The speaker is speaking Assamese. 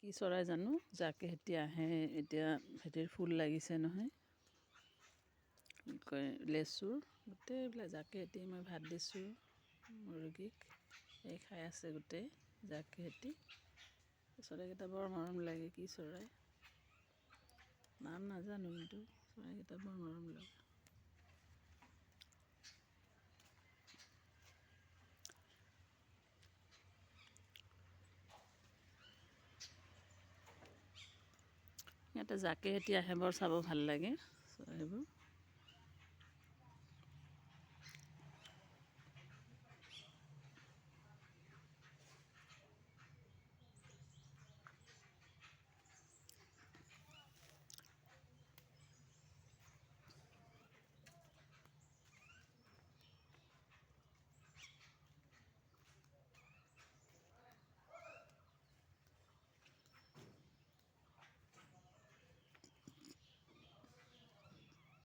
কি চৰাই জানো যাকে হেতি আহে এতিয়া হেতিৰ ফুল লাগিছে নহয় কি কয় লেচুৰ গোটেইবিলাক যাকে হেতি মই ভাত দিছোঁ মুৰ্গীক এই খাই আছে গোটেই যাকে হেতি চৰাইকেইটা বৰ মৰম লাগে কি চৰাই নাম নাজানো কিন্তু চৰাইকেইটা বৰ মৰম লাগে ইয়াতে যাকে হেতি আহে বৰ চাব ভাল লাগে চৰাইবোৰ